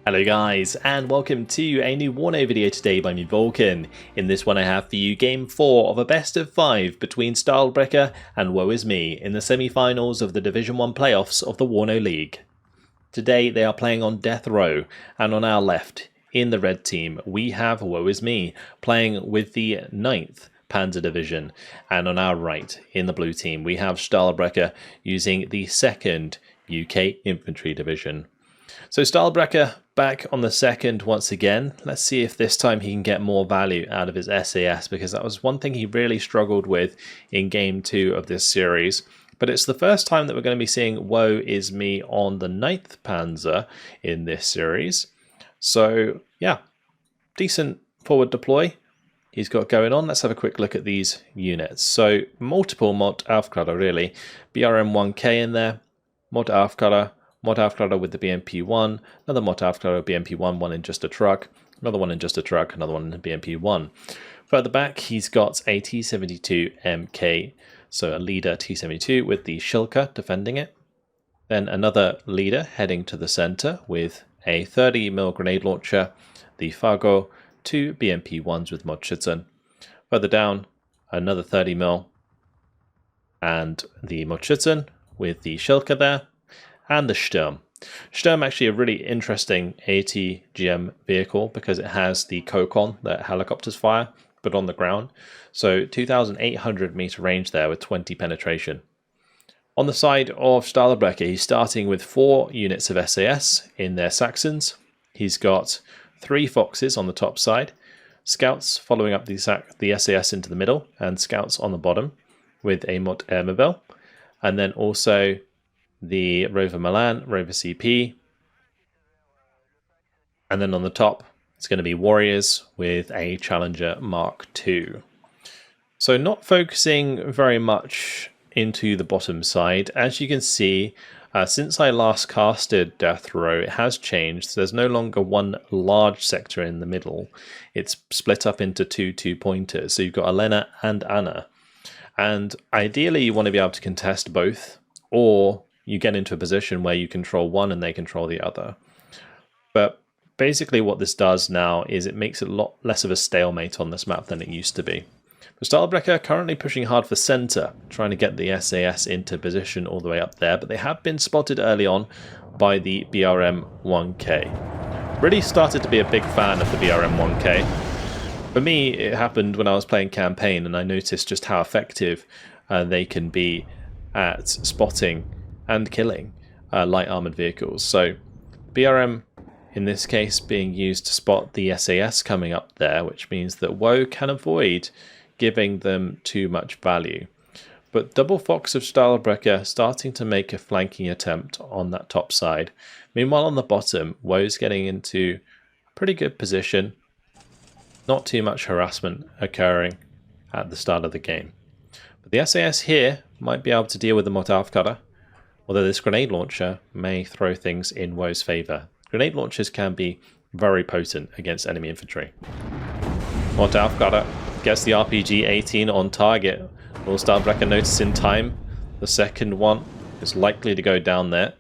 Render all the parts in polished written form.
Hello guys, and welcome to a new WARNO video today by me, Vulcan. In this one I have for you Game 4 of a best of 5 between Stahlbrecher and Woeisme in the semi-finals of the Division 1 playoffs of the WARNO League. Today they are playing on death row, and on our left, in the red team, we have Woeisme playing with the 9th Panzer Division, and on our right, in the blue team, we have Stahlbrecher using the 2nd UK Infantry Division. So Stahlbrecher back on the 2nd once again. Let's see if this time he can get more value out of his SAS, because that was one thing he really struggled with in Game 2 of this series. But it's the first time that we're going to be seeing Woeisme on the 9th Panzer in this series. So yeah, decent forward deploy he's got going on. Let's have a quick look at these units. So multiple Mod Aufklärer really. BRM 1K in there, Mod Aufklärer with the BMP-1, another Mod Aufklärer BMP-1, one in just a truck, another one in just a truck, another one in BMP-1. Further back, he's got a T-72 MK, so a leader T-72 with the Schilke defending it. Then another leader heading to the center with a 30mm grenade launcher, the Fargo, two BMP-1s with Modschützen. Further down, another 30mm and the Modschützen with the Schilke there. And the Sturm. Sturm actually a really interesting ATGM vehicle because it has the Kokon that helicopters fire, but on the ground. So 2,800 meter range there with 20 penetration. On the side of Stahlbrecher, he's starting with 4 units of SAS in their Saxons. He's got 3 Foxes on the top side, Scouts following up the SAS into the middle, and Scouts on the bottom with a Mot Airmobile, and then also the Rover Milan, Rover CP, and then on the top it's going to be Warriors with a Challenger Mark II. So not focusing very much into the bottom side. As you can see, since I last casted Death Row, it has changed. There's no longer one large sector in the middle. It's split up into two pointers. So you've got Elena and Anna. And ideally you want to be able to contest both, or you get into a position where you control one and they control the other. But basically what this does now is it makes it a lot less of a stalemate on this map than it used to be. But Stahlbrecher currently pushing hard for center, trying to get the SAS into position all the way up there, but they have been spotted early on by the BRM 1K. Really started to be a big fan of the BRM 1K. For me, it happened when I was playing campaign and I noticed just how effective they can be at spotting and killing light armored vehicles. So BRM in this case being used to spot the SAS coming up there, which means that Woe can avoid giving them too much value. But Double Fox of Stahlbrecher starting to make a flanking attempt on that top side. Meanwhile on the bottom, Woe's getting into a pretty good position. Not too much harassment occurring at the start of the game. But the SAS here might be able to deal with the Mot Aufklärer, although this grenade launcher may throw things in Woe's favour. Grenade launchers can be very potent against enemy infantry. Mot Aufklärer gets the RPG-18 on target. Will Stahlbrecher notice in time? The second one is likely to go down there.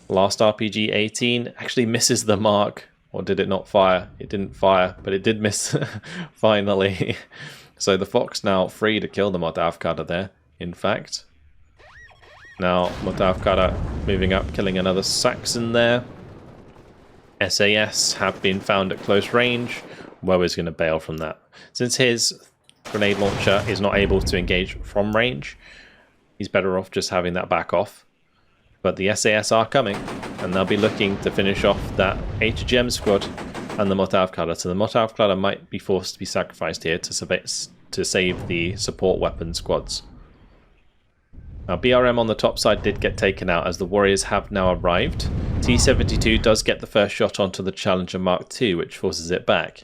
Last RPG-18 actually misses the mark. Or did it not fire? It didn't fire, but it did miss finally. So the Fox now free to kill the Mot Aufklärer there, in fact. Now, Mot Aufklärer moving up, killing another Saxon there. SAS have been found at close range. Woe is going to bail from that. Since his grenade launcher is not able to engage from range, he's better off just having that back off. But the SAS are coming, and they'll be looking to finish off that HGM squad and the Mot Aufklärer. So the Mot Aufklärer might be forced to be sacrificed here to save the support weapon squads. Now BRM on the top side did get taken out as the Warriors have now arrived. T-72 does get the first shot onto the Challenger Mark II, which forces it back.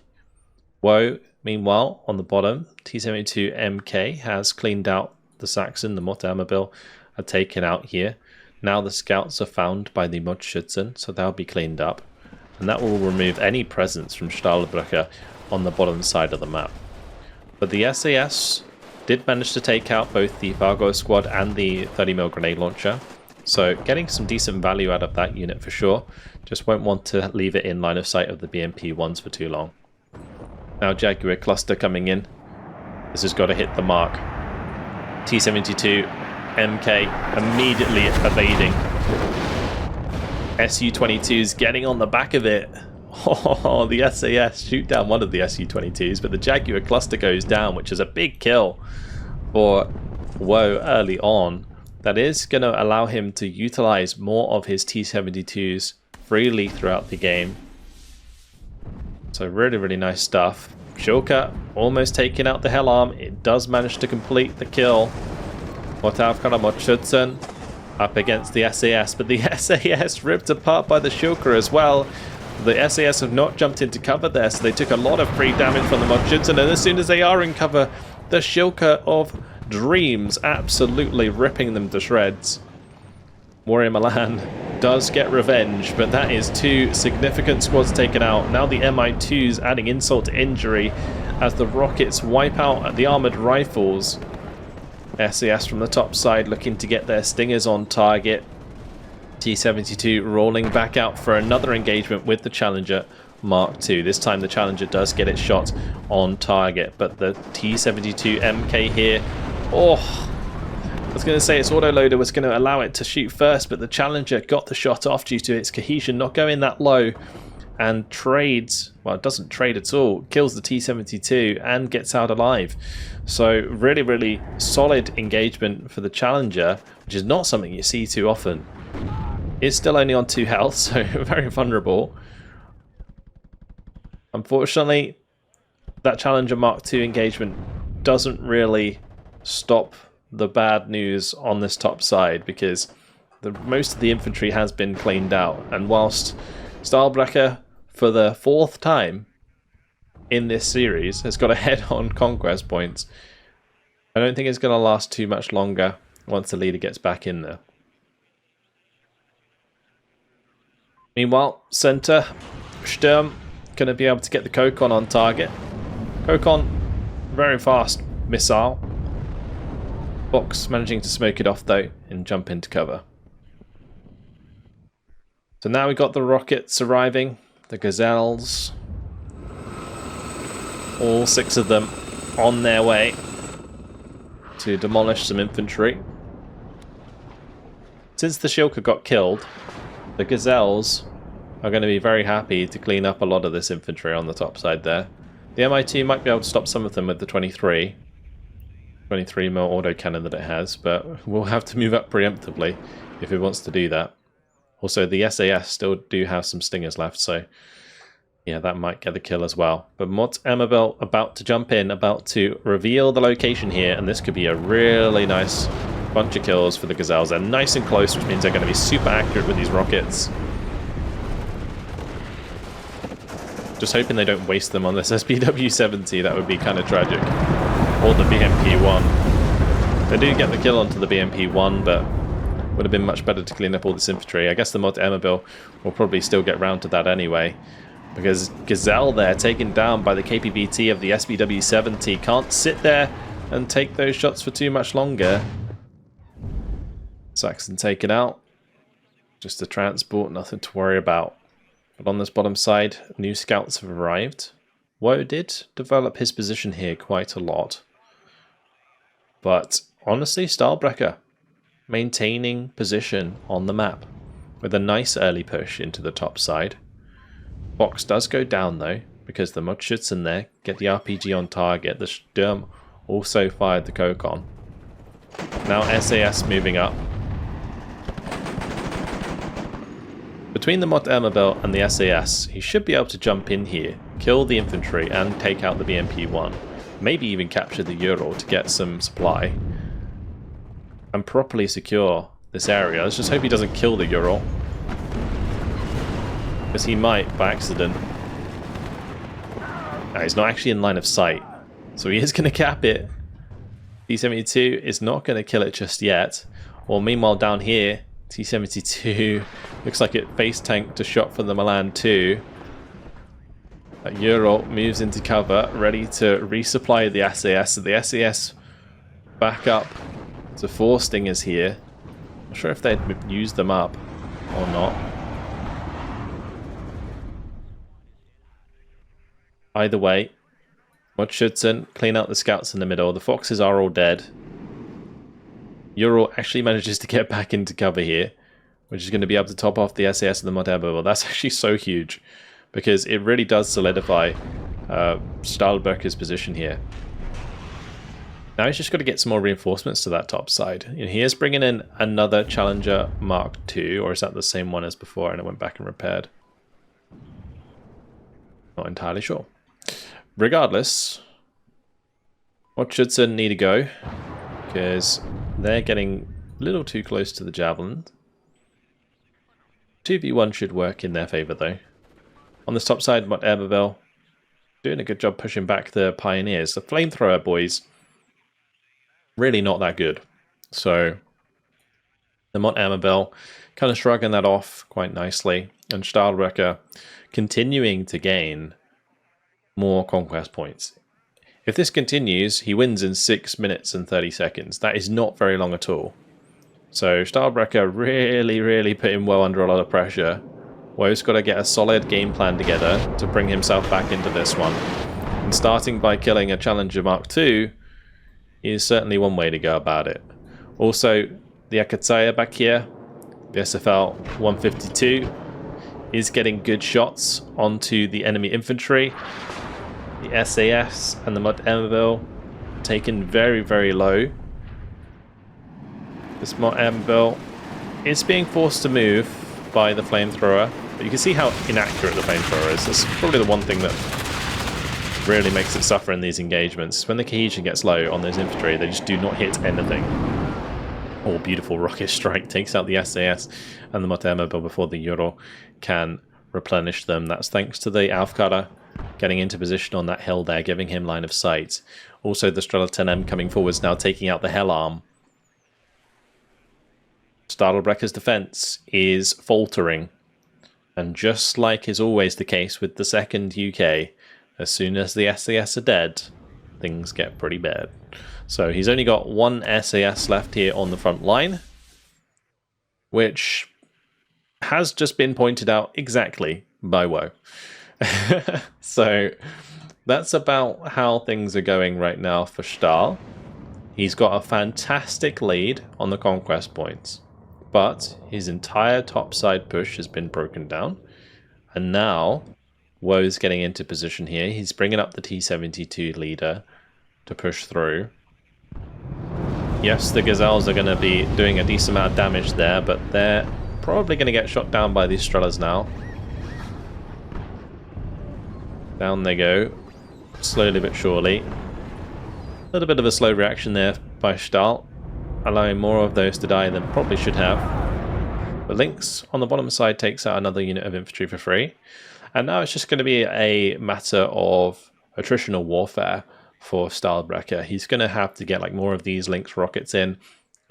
Woe, meanwhile, on the bottom, T-72 MK has cleaned out the Saxon, the Mot Airmobile are taken out here. Now the Scouts are found by the Modschützen, so they'll be cleaned up. And that will remove any presence from Stahlbrecher on the bottom side of the map. But the SAS did manage to take out both the Fargo squad and the 30mm grenade launcher. So getting some decent value out of that unit for sure. Just won't want to leave it in line of sight of the BMP-1s for too long. Now Jaguar cluster coming in. This has got to hit the mark. T-72 MK immediately evading. Su-22s getting on the back of it. Oh, the SAS shoot down one of the Su-22s, but the Jaguar cluster goes down, which is a big kill for Woe early on. That is going to allow him to utilize more of his T-72s freely throughout the game. So really, really nice stuff. Schilke almost taking out the Hell Arm. It does manage to complete the kill. Mortavkara up against the SAS, but the SAS ripped apart by the Schilke as well. The SAS have not jumped into cover there, so they took a lot of free damage from the Mortschützen, and as soon as they are in cover, the Schilke of Dreams absolutely ripping them to shreds. Warrior Milan does get revenge, but that is 2 significant squads taken out. Now the Mi-2s adding insult to injury as the rockets wipe out the armoured rifles. SAS from the top side looking to get their stingers on target. T-72 rolling back out for another engagement with the Challenger Mark II. This time the Challenger does get its shot on target, but the T-72 MK here, I was going to say its autoloader was going to allow it to shoot first, but the Challenger got the shot off due to its cohesion not going that low, and trades, well, it doesn't trade at all, kills the T-72 and gets out alive. So really, really solid engagement for the Challenger, which is not something you see too often. It's still only on 2 health, so very vulnerable. Unfortunately, that Challenger Mark II engagement doesn't really stop the bad news on this top side, because most of the infantry has been cleaned out, and whilst Stahlbrecher for the 4th time in this series has got a head-on conquest points, I don't think it's going to last too much longer once the leader gets back in there. Meanwhile, center Sturm going to be able to get the Kokon on target. Kokon, very fast missile. Box managing to smoke it off though and jump into cover. So now we've got the rockets arriving, the Gazelles, all 6 of them on their way to demolish some infantry. Since the Schilke got killed, the Gazelles are going to be very happy to clean up a lot of this infantry on the top side there. The Mi-2 might be able to stop some of them with the 23 mm autocannon that it has, but we'll have to move up preemptively if it wants to do that. Also, the SAS still do have some stingers left, so yeah, that might get the kill as well. But Mott Emmerbill about to jump in, about to reveal the location here, and this could be a really nice bunch of kills for the Gazelles. They're nice and close, which means they're going to be super accurate with these rockets. Just hoping they don't waste them on this SPW-70, that would be kind of tragic. Or the BMP-1. They do get the kill onto the BMP-1, but would have been much better to clean up all this infantry. I guess the Mott Emmerbill will probably still get round to that anyway, because Gazelle there, taken down by the KPVT of the SPW-70, can't sit there and take those shots for too much longer. Saxon taken out. Just a transport, nothing to worry about. But on this bottom side, new scouts have arrived. Woe did develop his position here quite a lot. But honestly, Stahlbrecher maintaining position on the map with a nice early push into the top side. Box does go down though, because the Mortschützen there get the RPG on target. The Sturm also fired the Kokon. Now SAS moving up. Between the Mott Emmerbill and the SAS, he should be able to jump in here, kill the infantry and take out the BMP-1. Maybe even capture the Ural to get some supply and properly secure this area. Let's just hope he doesn't kill the Ural, because he might by accident. No, he's not actually in line of sight, so he is going to cap it. T-72 is not going to kill it just yet. Or meanwhile down here, T-72 looks like it face tanked a shot from the Milan 2. Ural moves into cover, ready to resupply the SAS. So the SAS back up to 4 stingers here. Not sure if they'd used them up or not. Either way, Mordschützen clean out the scouts in the middle. The foxes are all dead. Ural actually manages to get back into cover here, which is going to be able to top off the SAS and the Modernbau. That's actually so huge, because it really does solidify Stahlbrecher's position here. Now he's just got to get some more reinforcements to that top side. And he is bringing in another Challenger Mark II, or is that the same one as before and it went back and repaired? Not entirely sure. Regardless, Mordschützen need to go, because they're getting a little too close to the javelin. 2v1 should work in their favour though. On this top side, Modernbau doing a good job pushing back the pioneers. The flamethrower boys, really not that good. So the Modernbau kind of shrugging that off quite nicely, and Stahlbrecher continuing to gain more conquest points. If this continues, he wins in 6 minutes and 30 seconds. That is not very long at all. So Stahlbrecher really put him well under a lot of pressure. Woe's got to get a solid game plan together to bring himself back into this one. And starting by killing a Challenger Mark II is certainly one way to go about it. Also, the Akataya back here, the SFL 152, is getting good shots onto the enemy infantry. The SAS and the Modernbau taken very low. This Modernbau is being forced to move by the flamethrower, but you can see how inaccurate the flamethrower is. That's probably the one thing that really makes it suffer in these engagements. When the cohesion gets low on those infantry, they just do not hit anything. Oh, beautiful rocket strike takes out the SAS and the Modernbau before the Ural can replenish them. That's thanks to the Aufkara getting into position on that hill there, giving him line of sight. Also, the Strela 10M coming forwards now, taking out the Hell Arm. Stahlbrecher's defense is faltering, and just like is always the case with the 2nd UK, as soon as the SAS are dead, things get pretty bad. So he's only got one SAS left here on the front line, which has just been pointed out exactly by Woe. So that's about how things are going right now for Stahl. He's got a fantastic lead on the conquest points, but his entire topside push has been broken down, and now Woe's getting into position here. He's bringing up the T-72 leader to push through. Yes, the Gazelles are going to be doing a decent amount of damage there, but they're probably going to get shot down by these Strelas now. Down they go, slowly but surely. A little bit of a slow reaction there by Stahl, allowing more of those to die than probably should have. The Lynx on the bottom side takes out another unit of infantry for free. And now it's just going to be a matter of attritional warfare for Stahlbrecher. He's going to have to get like more of these Lynx rockets in,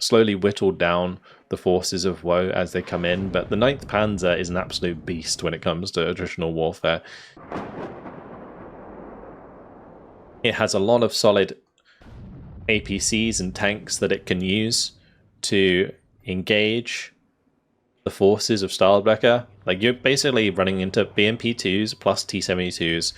slowly whittle down the forces of Woe as they come in. But the 9th Panzer is an absolute beast when it comes to attritional warfare. It has a lot of solid APCs and tanks that it can use to engage the forces of Stahlbrecher. Like, you're basically running into BMP-2s plus T-72s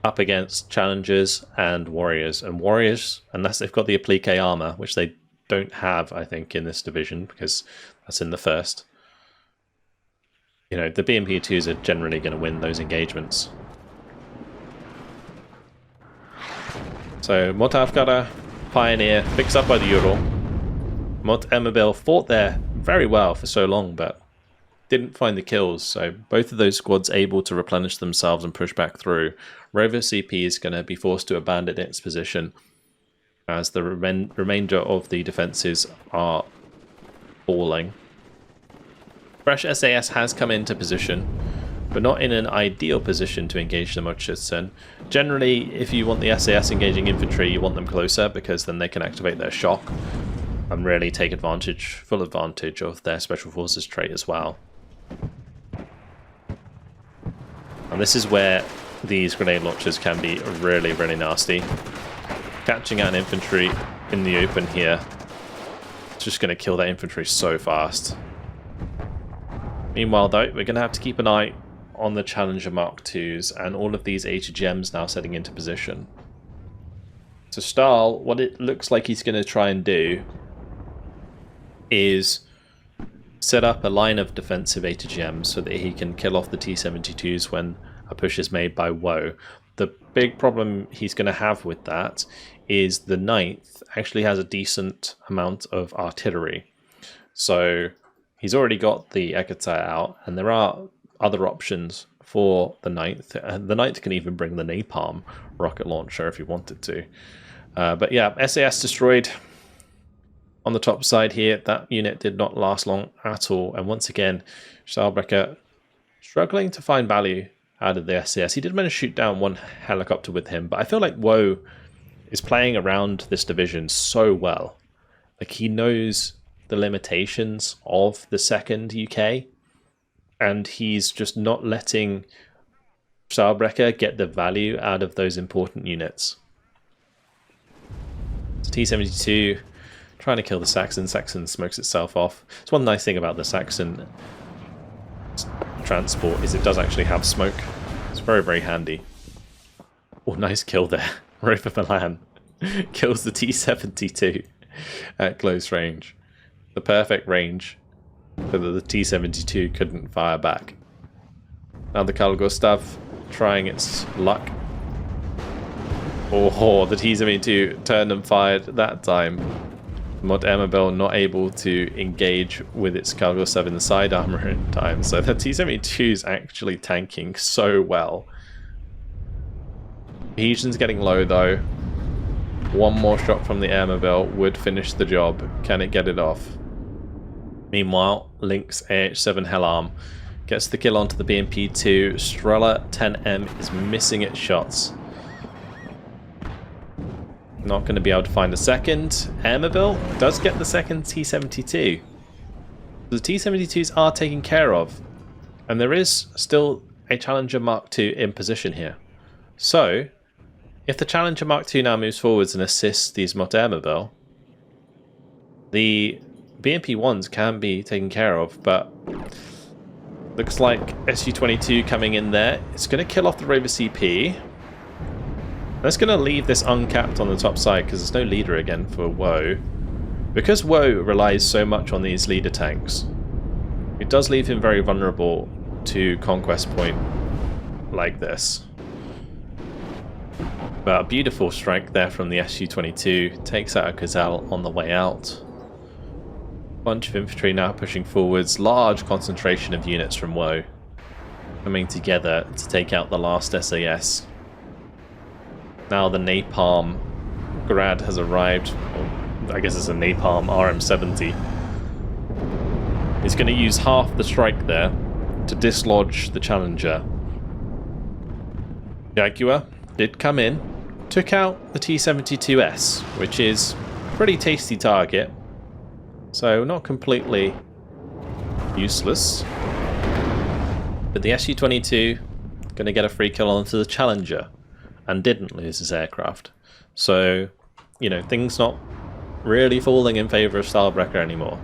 up against Challengers and Warriors. And Warriors, unless they've got the applique armor, which they don't have, I think, in this division, because that's in the 1st. You know, the BMP-2s are generally going to win those engagements. So, Modernbau, Pioneer, picks up by the Ural. Modernbau fought there very well for so long, but didn't find the kills, so both of those squads able to replenish themselves and push back through. Rover CP is going to be forced to abandon its position as the remainder of the defences are falling. Fresh SAS has come into position, but not in an ideal position to engage the Mordschützen. Generally, if you want the SAS engaging infantry, you want them closer, because then they can activate their shock and really take advantage, full advantage of their special forces trait as well. And this is where these grenade launchers can be really, really nasty. Catching out an infantry in the open here just going to kill that infantry so fast. Meanwhile, though, we're going to have to keep an eye on the Challenger Mark IIs and all of these HGMs now setting into position. So Stahl, what it looks like he's going to try and do is set up a line of defensive HGMs so that he can kill off the T-72s when a push is made by Woe. The big problem he's going to have with that is the 9th actually has a decent amount of artillery. So he's already got the Ekata out, and there are other options for the 9th. The 9th can even bring the Napalm rocket launcher if he wanted to. But yeah, SAS destroyed on the top side here. That unit did not last long at all. And once again, Stahlbrecher struggling to find value out of the SAS. He did manage to shoot down one helicopter with him, but I feel like Woe is playing around this division so well. Like, he knows the limitations of the 2nd UK, and he's just not letting Stahlbrecher get the value out of those important units. T-72 trying to kill the Saxon. Saxon smokes itself off. It's one nice thing about the Saxon transport is it does actually have smoke. It's very, very handy. Oh, nice kill there. Rover Milan kills the T-72 at close range. The perfect range so that the T-72 couldn't fire back. Now the Carl Gustav trying its luck. Oh, the T-72 turned and fired that time. Mod Emabel not able to engage with its Carl Gustav in the side armor in time. So the T-72 is actually tanking so well. Cohesion's getting low though. One more shot from the Airmobile would finish the job. Can it get it off? Meanwhile, Lynx AH-7 Hellarm gets the kill onto the BMP-2. Strela 10M is missing its shots. Not going to be able to find a second. Airmobile does get the second T-72. The T-72s are taken care of. And there is still a Challenger Mark II in position here. So, if the Challenger Mark II now moves forwards and assists these Mot Airmobile, the BMP-1s can be taken care of, but looks like Su-22 coming in there. It's going to kill off the Rover CP. That's going to leave this uncapped on the top side because there's no leader again for Woe. Because Woe relies so much on these leader tanks, it does leave him very vulnerable to conquest point like this. But a beautiful strike there from the Su-22 takes out a Gazelle on the way out. Bunch of infantry now pushing forwards. Large concentration of units from Woe coming together to take out the last SAS. Now the Napalm Grad has arrived. Well, I guess it's a Napalm RM-70. He's going to use half the strike there to dislodge the Challenger. Jaguar did come in, took out the T-72S, which is a pretty tasty target. So not completely useless. But the Su-22 going to get a free kill onto the Challenger and didn't lose his aircraft. So, you know, things not really falling in favor of Stahlbrecher anymore.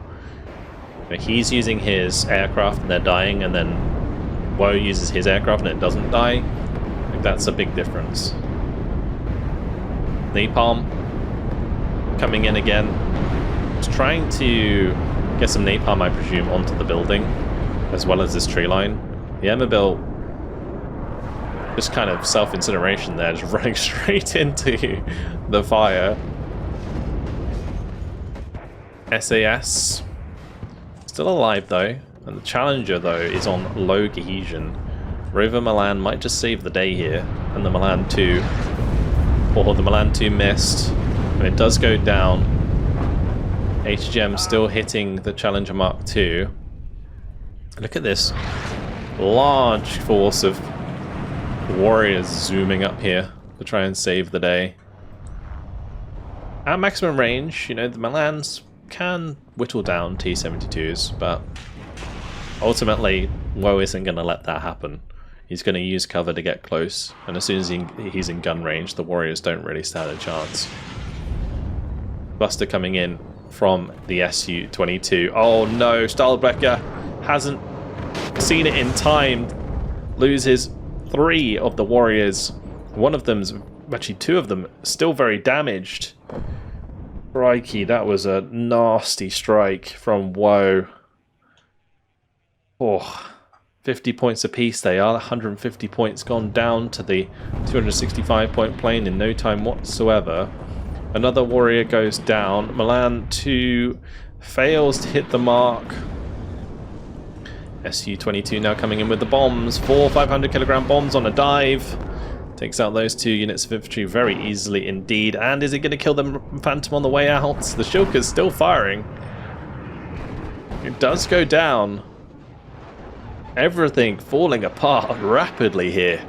You know, he's using his aircraft and they're dying, and then Woe uses his aircraft and it doesn't die. I think that's a big difference. Napalm coming in again. He's trying to get some napalm, I presume, onto the building, as well as this tree line. The Airmobile, just kind of self-incineration there, just running straight into the fire. SAS still alive though, and the Challenger though is on low cohesion. Rover Milan might just save the day here, and the Milan 2, or the Milan 2 missed, and it does go down. HGM still hitting the Challenger Mark II. Look at this large force of warriors zooming up here to try and save the day. At maximum range, you know, the Milans can whittle down T-72s, but ultimately Woe isn't going to let that happen. He's going to use cover to get close, and as soon as he's in gun range, the warriors don't really stand a chance. Buster coming in from the Su-22. Oh no, Stahlbrecher hasn't seen it in time. Loses 3 of the warriors. One of them's, actually 2 of them, still very damaged. Crikey, that was a nasty strike from Woe. Oh, 50 points apiece they are. 150 points gone down to the 265 point plane in no time whatsoever. Another warrior goes down. Milan 2 fails to hit the mark. Su-22 now coming in with the bombs. 4 500-kilogram bombs on a dive. Takes out those 2 units of infantry very easily indeed. And is it going to kill the Phantom on the way out? The Shilka's still firing. It does go down. Everything falling apart rapidly here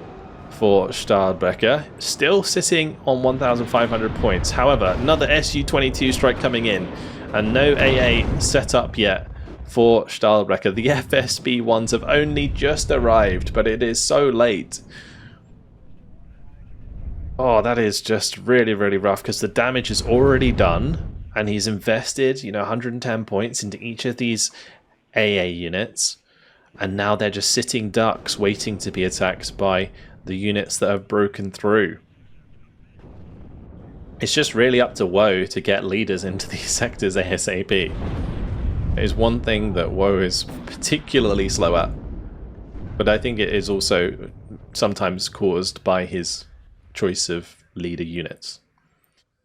for Stahlbrecher. Still sitting on 1,500 points. However, another Su-22 strike coming in. And no AA set up yet for Stahlbrecher. The FSB ones have only just arrived, but it is so late. Oh, that is just really, really rough because the damage is already done. And he's invested, 110 points into each of these AA units. And now they're just sitting ducks waiting to be attacked by the units that have broken through. It's just really up to Woe to get leaders into these sectors ASAP. It is one thing that Woe is particularly slow at. But I think it is also sometimes caused by his choice of leader units.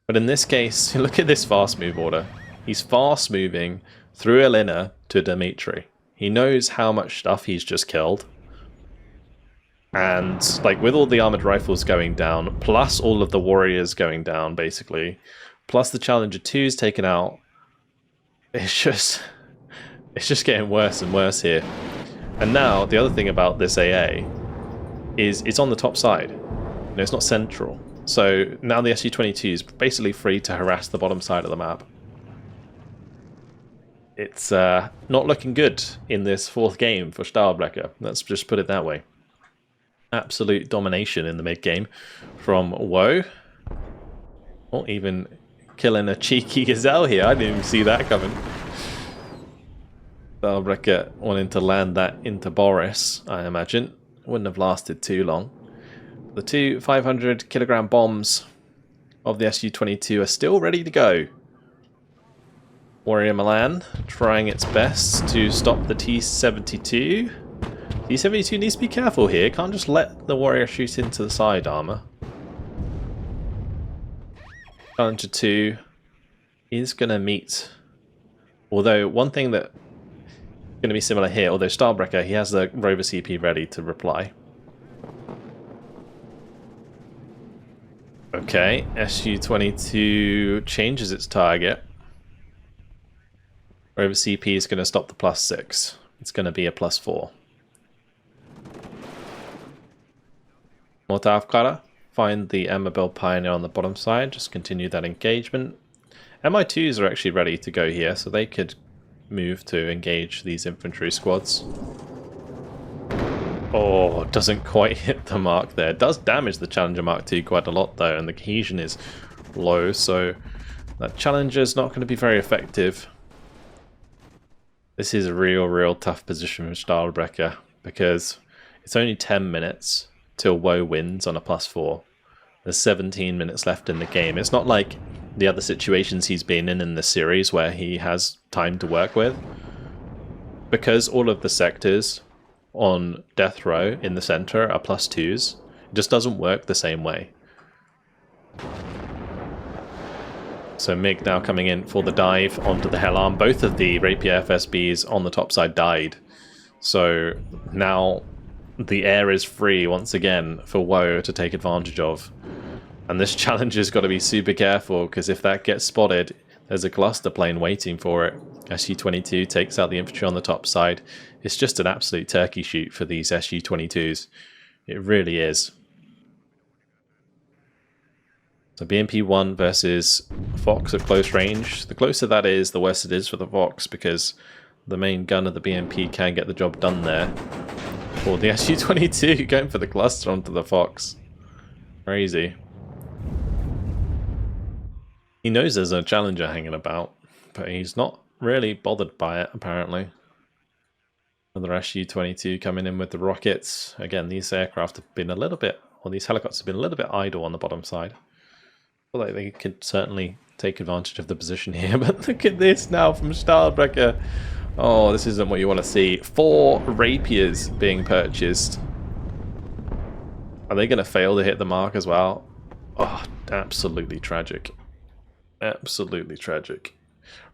But in this case, look at this fast move order. He's fast moving through Elena to Dimitri. He knows how much stuff he's just killed. And like with all the armored rifles going down, plus all of the warriors going down basically, plus the Challenger 2's taken out, it's just getting worse and worse here. And now the other thing about this AA is it's on the top side. It's not central. So now the Su-22 is basically free to harass the bottom side of the map. It's not looking good in this 4th game for Stahlbrecher. Let's just put it that way. Absolute domination in the mid-game from Woe. Or even killing a cheeky gazelle here. I didn't even see that coming. Stahlbrecher wanting to land that into Boris, I imagine. Wouldn't have lasted too long. The 2 500-kilogram bombs of the Su-22 are still ready to go. Warrior Milan trying its best to stop the T-72. T-72 needs to be careful here. Can't just let the warrior shoot into the side armor. Challenger 2 is going to meet. Although one thing that is going to be similar here, although Stahlbrecher, he has the Rover CP ready to reply. Okay, Su-22 changes its target. Rover CP is going to stop the +6. It's going to be a +4. Mortavkara, find the Emmabil Pioneer on the bottom side. Just continue that engagement. MI2s are actually ready to go here, so they could move to engage these infantry squads. Oh, doesn't quite hit the mark there. It does damage the Challenger Mark II quite a lot though, and the cohesion is low, so that Challenger is not going to be very effective. This is a real tough position for Stahlbrecher because it's only 10 minutes till Woe wins on a +4. There's 17 minutes left in the game. It's not like the other situations he's been in the series where he has time to work with. Because all of the sectors on death row in the center are +2s, it just doesn't work the same way. So MiG now coming in for the dive onto the Hell Arm. Both of the Rapier FSBs on the top side died. So now the air is free once again for Woe to take advantage of. And this Challenger's got to be super careful, because if that gets spotted, there's a cluster plane waiting for it. Su-22 takes out the infantry on the top side. It's just an absolute turkey shoot for these Su-22s. It really is. So BMP-1 versus Fox at close range. The closer that is, the worse it is for the Fox, because the main gun of the BMP can get the job done there. Or the Su-22 going for the cluster onto the Fox. Crazy. He knows there's a Challenger hanging about, But he's not really bothered by it, apparently. Another Su-22 coming in with the rockets. Again, these aircraft have been a little bit, or these helicopters have been a little bit idle on the bottom side. Feel like they could certainly take advantage of the position here, but look at this now from Stahlbrecher. Oh, this isn't what you want to see. 4 Rapiers being purchased. Are they going to fail to hit the mark as well? Oh, absolutely tragic. Absolutely tragic.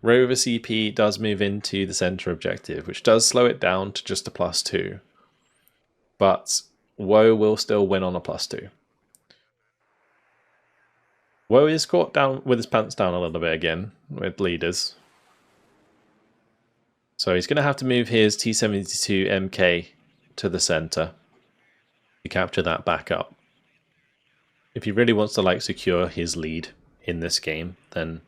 Rover CP does move into the center objective, which does slow it down to just a +2. But Woe will still win on a +2. Woe is caught down with his pants down a little bit again with leaders. So he's going to have to move his T-72 MK to the center to capture that backup. If he really wants to like secure his lead in this game, then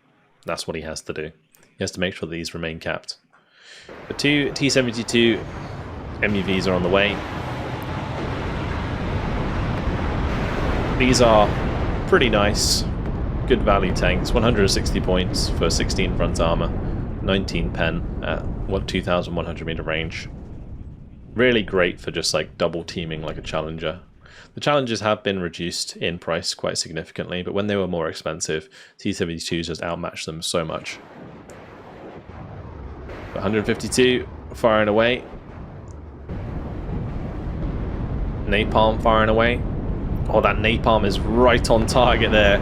that's what he has to do. He has to make sure that these remain capped. The 2 T-72 MUVs are on the way. These are pretty nice, good value tanks. 160 points for 16 front armor, 19 pen at 2,100 meter range. Really great for just like double teaming like a Challenger. The Challengers have been reduced in price quite significantly, but when they were more expensive, T-72s just outmatched them so much. 152 firing away. Napalm firing away. Oh, that napalm is right on target there.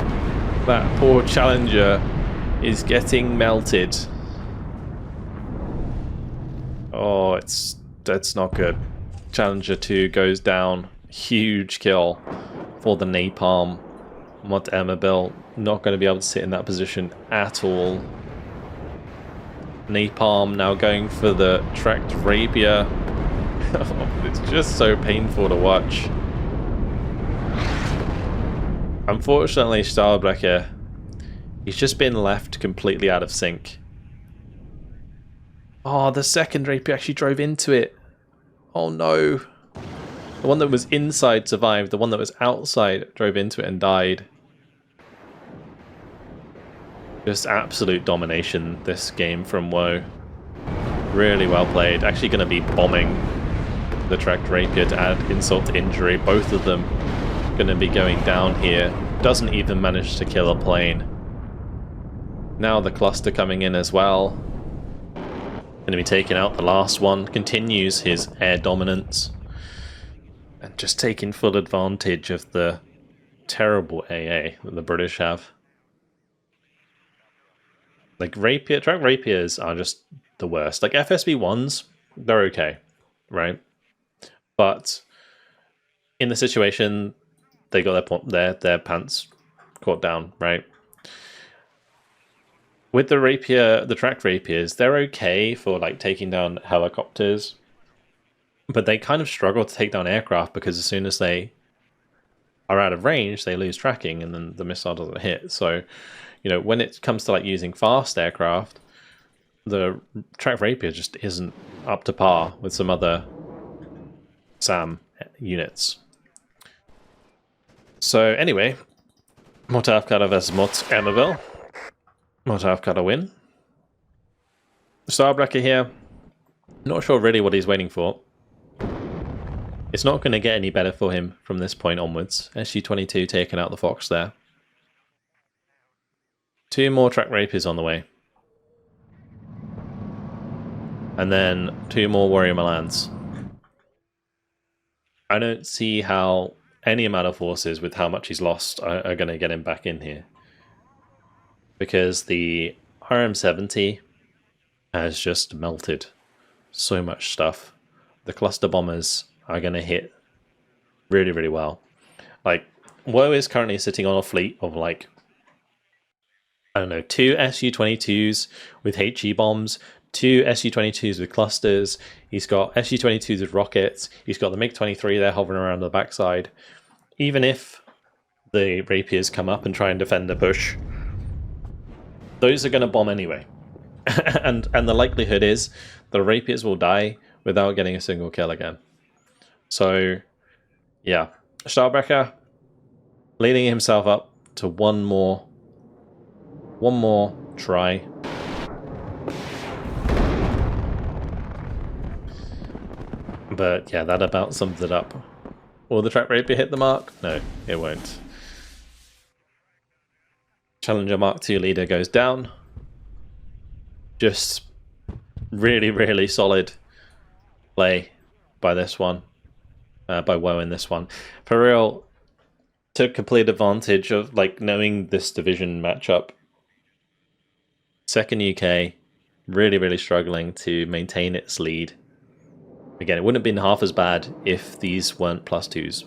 That poor Challenger is getting melted. Oh, that's not good. Challenger 2 goes down. Huge kill for the napalm. Mod Emmabill not going to be able to sit in that position at all. Napalm now going for the tracked rapier. It's just so painful to watch. Unfortunately, Stahlbrecher, he's just been left completely out of sync. Oh, the second rapier actually drove into it. Oh no. The one that was inside survived, the one that was outside drove into it and died. Just absolute domination this game from Woe. Really well played. Actually going to be bombing the tracked rapier to add insult to injury. Both of them going to be going down here. Doesn't even manage to kill a plane. Now the cluster coming in as well. Going to be taking out the last one. Continues his air dominance. And just taking full advantage of the terrible AA that the British have. Like track rapiers are just the worst. Like FSB 1s, they're okay, right? But in the situation, they got their pants caught down, right? With the rapier, the tracked rapiers, they're okay for like taking down helicopters, but they kind of struggle to take down aircraft because as soon as they are out of range, they lose tracking and then the missile doesn't hit. So, you know, when it comes to like using fast aircraft, the tracked rapier just isn't up to par with some other SAM units. So anyway, Mortavkada versus Mot Emmabill. Mortavkada win. Stahlbrecher here. Not sure really what he's waiting for. It's not going to get any better for him from this point onwards. SU-22 taking out the Fox there. 2 more track rapiers on the way. And then 2 more Warrior Milans. I don't see how any amount of forces with how much he's lost are going to get him back in here. Because the RM-70 has just melted so much stuff. The cluster bombers are going to hit really, really well. Like, Woe is currently sitting on a fleet of like, I don't know, 2 Su-22s with HE bombs, 2 Su-22s with clusters. He's got Su-22s with rockets. He's got the MiG-23 there hovering around the backside. Even if the rapiers come up and try and defend the push, those are going to bomb anyway. and the likelihood is the rapiers will die without getting a single kill again. So, yeah. Stahlbrecher leading himself up to one more try. But yeah, that about sums it up. Will the track rapier hit the mark? No, it won't. Challenger Mark II leader goes down. Just really, really solid play by this one. By Woe in this one. For real, took complete advantage of like knowing this division matchup. Second UK, really, really struggling to maintain its lead. Again, it wouldn't have been half as bad if these weren't +2s.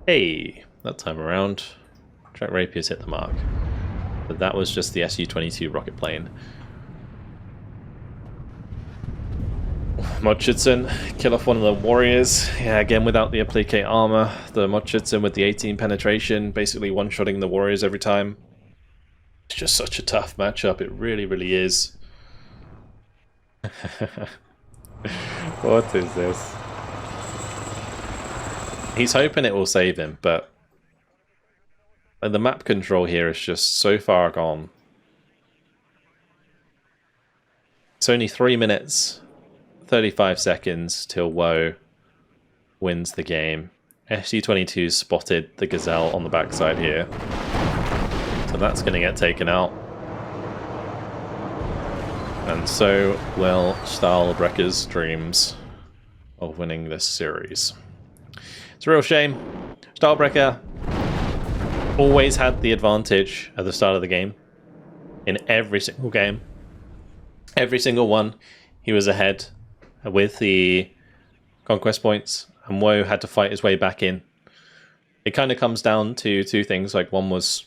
Hey, that time around, track rapiers hit the mark. But that was just the Su-22 rocket plane. Mudchidson kill off one of the warriors. Yeah, again without the applique armor. The Mudchidson with the 18 penetration, basically one-shotting the warriors every time. It's just such a tough matchup. It really, really is. What is this? He's hoping it will save him, but the map control here is just so far gone. It's only 3 minutes, 35 seconds till Woe wins the game. Su-22 spotted the Gazelle on the backside here. So that's going to get taken out. And so will Stahlbrecher's dreams of winning this series. It's a real shame. Stahlbrecher always had the advantage at the start of the game. In every single game. Every single one, he was ahead with the conquest points, and Woe had to fight his way back in. It kind of comes down to two things. Like, one was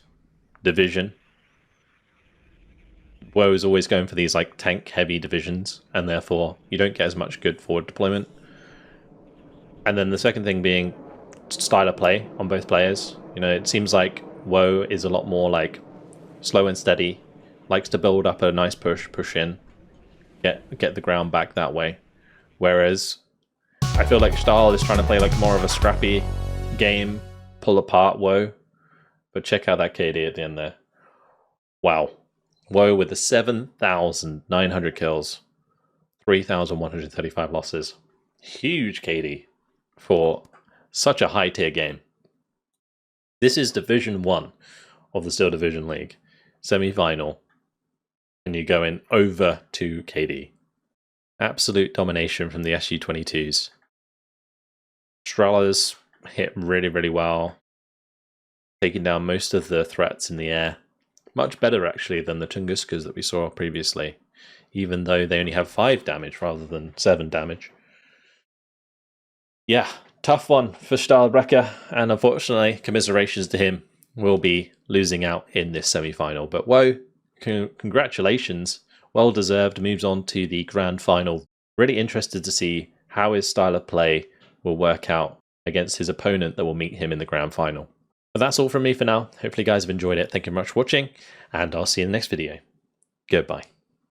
division. Woe is always going for these like tank heavy divisions, and therefore you don't get as much good forward deployment. And then the second thing being style of play on both players. You know, it seems like Woe is a lot more like slow and steady, likes to build up a nice push in, get the ground back that way. Whereas I feel like Stahl is trying to play like more of a scrappy game, pull apart Woe. But check out that KD at the end there. Wow. Woe with the 7,900 kills, 3,135 losses. Huge KD for such a high tier game. This is Division 1 of the Steel Division League, semi-final, and you go in over 2 KD. Absolute domination from the Su-22s. Strellas hit really, really well, taking down most of the threats in the air. Much better, actually, than the Tunguskas that we saw previously, even though they only have 5 damage rather than 7 damage. Yeah, tough one for Stahlbrecher, and unfortunately, commiserations to him, will be losing out in this semi-final. But Woe, congratulations, well deserved, moves on to the grand final. Really interested to see how his style of play will work out against his opponent that will meet him in the grand final. But that's all from me for now. Hopefully you guys have enjoyed it. Thank you very much for watching, and I'll see you in the next video. Goodbye.